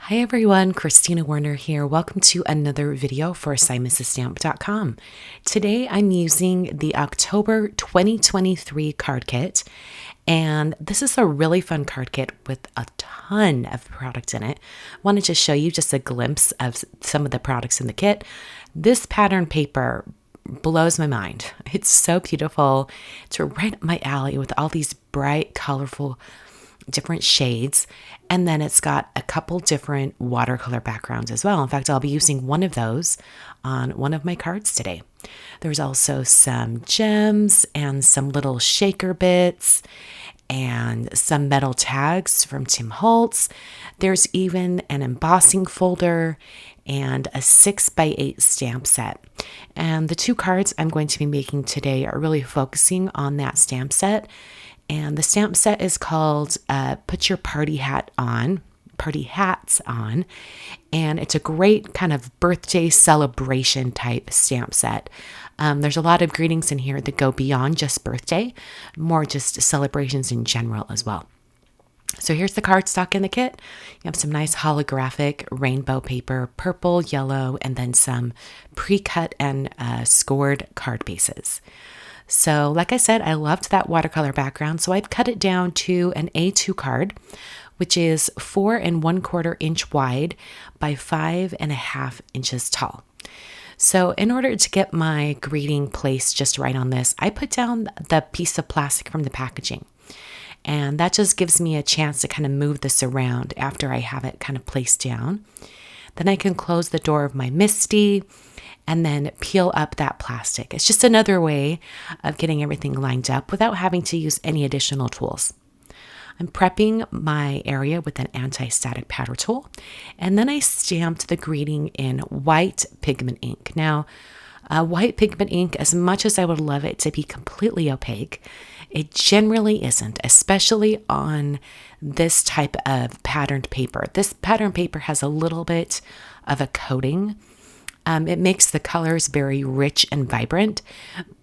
Hi everyone, Kristina Werner here. Welcome to another video for SiMrsStamp.com. Today I'm using the October 2023 card kit, and this is a really fun card kit with a ton of product in it. I wanted to show you just a glimpse of some of the products in the kit. This pattern paper blows my mind. It's so beautiful. It's right up my alley with all these bright, colorful different shades, and then it's got a couple different watercolor backgrounds as well. In fact, I'll be using one of those on one of my cards today. There's also some gems and some little shaker bits and some metal tags from Tim Holtz. There's even an embossing folder and a 6x8 stamp set. And the two cards I'm going to be making today are really focusing on that stamp set. And the stamp set is called Put Your Party Hats On. And it's a great kind of birthday celebration type stamp set. There's a lot of greetings in here that go beyond just birthday, more just celebrations in general as well. So here's the cardstock in the kit. You have some nice holographic rainbow paper, purple, yellow, and then some pre-cut and scored card bases. So like I said, I loved that watercolor background, so I've cut it down to an A2 card, which is 4 1/4 inch wide by 5 1/2 inches tall. So in order to get my greeting placed just right on this, I put down the piece of plastic from the packaging. And that just gives me a chance to kind of move this around after I have it kind of placed down. Then I can close the door of my MISTI and then peel up that plastic. It's just another way of getting everything lined up without having to use any additional tools. I'm prepping my area with an anti-static powder tool, and then I stamped the greeting in white pigment ink. Now, white pigment ink, as much as I would love it to be completely opaque, it generally isn't, especially on this type of patterned paper. This patterned paper has a little bit of a coating. It makes the colors very rich and vibrant,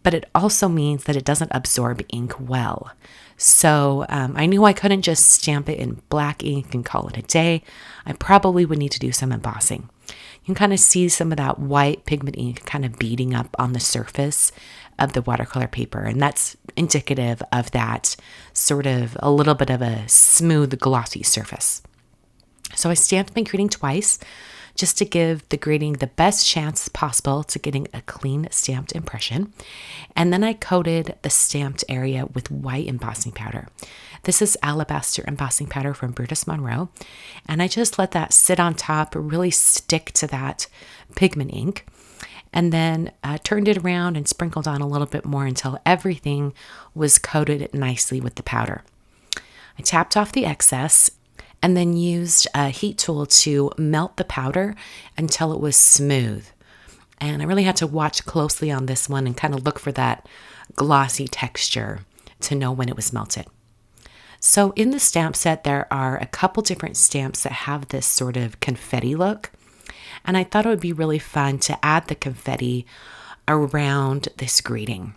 but it also means that it doesn't absorb ink well. So I knew I couldn't just stamp it in black ink and call it a day. I probably would need to do some embossing. You can kind of see some of that white pigment ink kind of beading up on the surface of the watercolor paper, and that's indicative of that sort of a little bit of a smooth, glossy surface. So I stamped my greeting twice, just to give the greeting the best chance possible to getting a clean stamped impression. And then I coated the stamped area with white embossing powder. This is Alabaster embossing powder from Brutus, Monroe. And I just let that sit on top, really stick to that pigment ink. And then turned it around and sprinkled on a little bit more until everything was coated nicely with the powder. I tapped off the excess and then used a heat tool to melt the powder until it was smooth. And I really had to watch closely on this one and kind of look for that glossy texture to know when it was melted. So in the stamp set, there are a couple different stamps that have this sort of confetti look. And I thought it would be really fun to add the confetti around this greeting.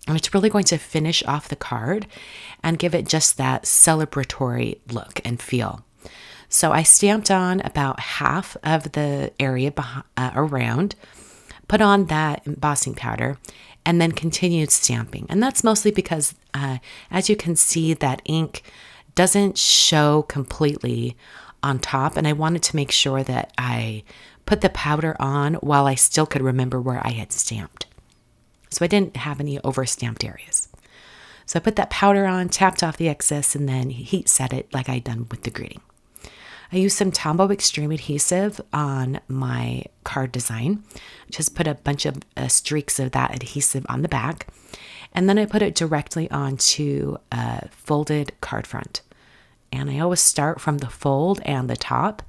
And it's really going to finish off the card and give it just that celebratory look and feel. So I stamped on about half of the area around, put on that embossing powder, and then continued stamping. And that's mostly because, as you can see, that ink doesn't show completely on top. And I wanted to make sure that I put the powder on while I still could remember where I had stamped. So I didn't have any over-stamped areas. So I put that powder on, tapped off the excess, and then heat set it like I'd done with the greeting. I used some Tombow Xtreme adhesive on my card design. Just put a bunch of streaks of that adhesive on the back. And then I put it directly onto a folded card front. And I always start from the fold and the top,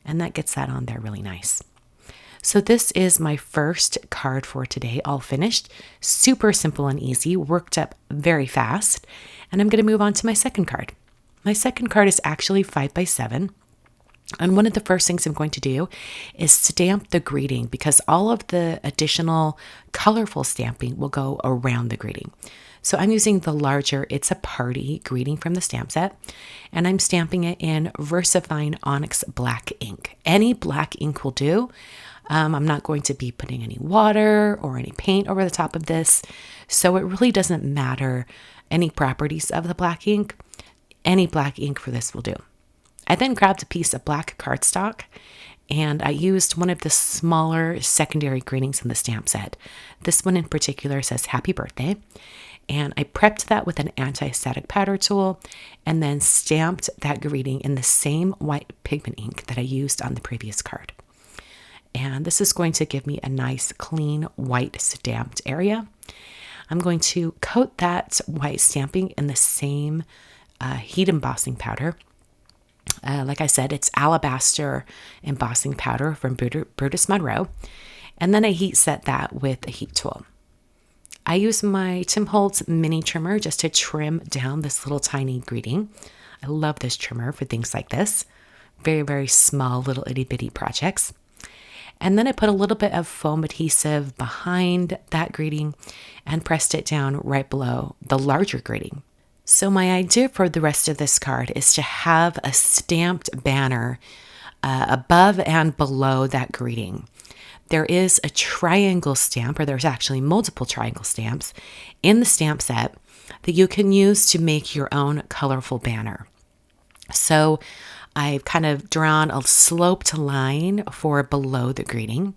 and that gets that on there really nice. So this is my first card for today, all finished. Super simple and easy, worked up very fast. And I'm going to move on to my second card. My second card is actually 5x7. And one of the first things I'm going to do is stamp the greeting, because all of the additional colorful stamping will go around the greeting. So I'm using the larger It's a Party greeting from the stamp set, and I'm stamping it in VersaFine Onyx black ink. Any black ink will do. I'm not going to be putting any water or any paint over the top of this, so it really doesn't matter any properties of the black ink. Any black ink for this will do. I then grabbed a piece of black cardstock, and I used one of the smaller secondary greetings in the stamp set. This one in particular says Happy Birthday, and I prepped that with an anti-static powder tool and then stamped that greeting in the same white pigment ink that I used on the previous card. And this is going to give me a nice clean white stamped area. I'm going to coat that white stamping in the same heat embossing powder. Like I said, it's Alabaster embossing powder from Brutus Monroe. And then I heat set that with a heat tool. I use my Tim Holtz mini trimmer just to trim down this little tiny greeting. I love this trimmer for things like this. Very, very small little itty bitty projects. And then I put a little bit of foam adhesive behind that greeting and pressed it down right below the larger greeting. So my idea for the rest of this card is to have a stamped banner above and below that greeting. There is a triangle stamp, or there's actually multiple triangle stamps in the stamp set that you can use to make your own colorful banner. So I've kind of drawn a sloped line for below the greeting.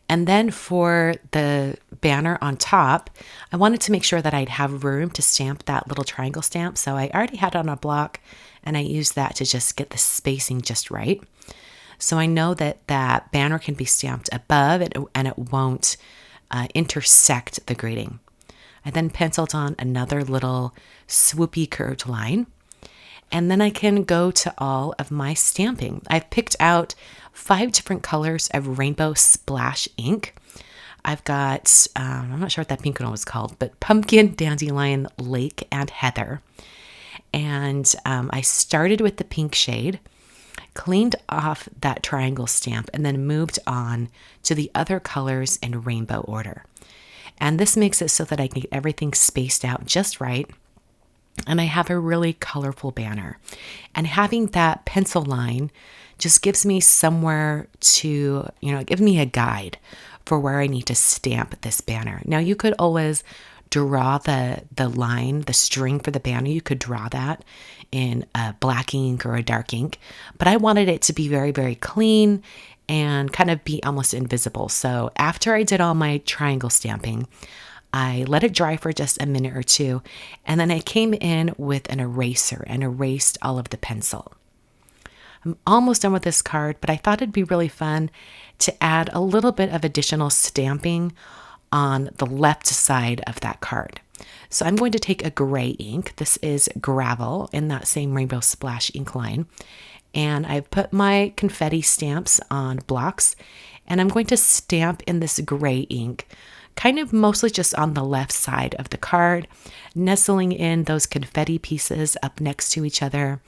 And then for the banner on top, I wanted to make sure that I'd have room to stamp that little triangle stamp. So I already had it on a block, and I used that to just get the spacing just right. So I know that that banner can be stamped above it, and it won't intersect the greeting. I then penciled on another little swoopy curved line. And then I can go to all of my stamping. I've picked out 5 different colors of rainbow splash ink. I've got, I'm not sure what that pink one was called, but Pumpkin, Dandelion, Lake, and Heather. And I started with the pink shade, cleaned off that triangle stamp, and then moved on to the other colors in rainbow order. And this makes it so that I can get everything spaced out just right. And I have a really colorful banner. And having that pencil line just gives me somewhere to, give me a guide for where I need to stamp this banner. Now, you could always draw the line, the string for the banner. You could draw that in a black ink or a dark ink. But I wanted it to be very, very clean and kind of be almost invisible. So after I did all my triangle stamping, I let it dry for just a minute or two, and then I came in with an eraser and erased all of the pencil. I'm almost done with this card, but I thought it'd be really fun to add a little bit of additional stamping on the left side of that card. So I'm going to take a gray ink. This is Gravel in that same Rainbow Splash ink line. And I've put my confetti stamps on blocks, and I'm going to stamp in this gray ink, kind of mostly just on the left side of the card, nestling in those confetti pieces up next to each other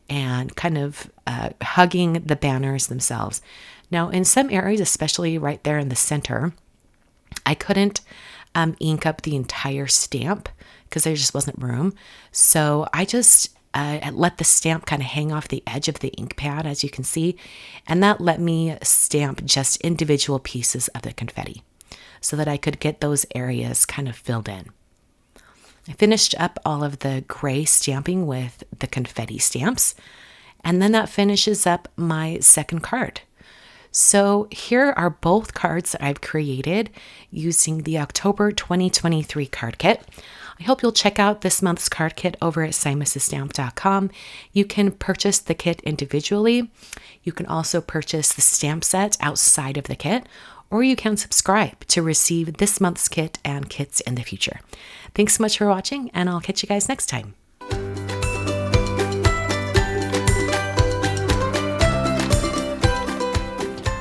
and kind of hugging the banners themselves. Now, in some areas, especially right there in the center, I couldn't ink up the entire stamp because there just wasn't room. So I just let the stamp kind of hang off the edge of the ink pad, as you can see, and that let me stamp just individual pieces of the confetti, so that I could get those areas kind of filled in. I finished up all of the gray stamping with the confetti stamps, and then that finishes up my second card. So here are both cards that I've created using the October 2023 card kit. I hope you'll check out this month's card kit over at simonstamp.com. You can purchase the kit individually. You can also purchase the stamp set outside of the kit, or you can subscribe to receive this month's kit and kits in the future. Thanks so much for watching, and I'll catch you guys next time.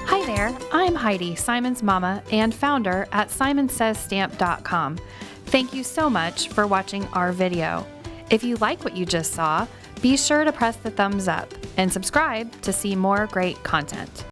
Hi there, I'm Heidi, Simon's mama and founder at simonsaysstamp.com. Thank you so much for watching our video. If you like what you just saw, be sure to press the thumbs up and subscribe to see more great content.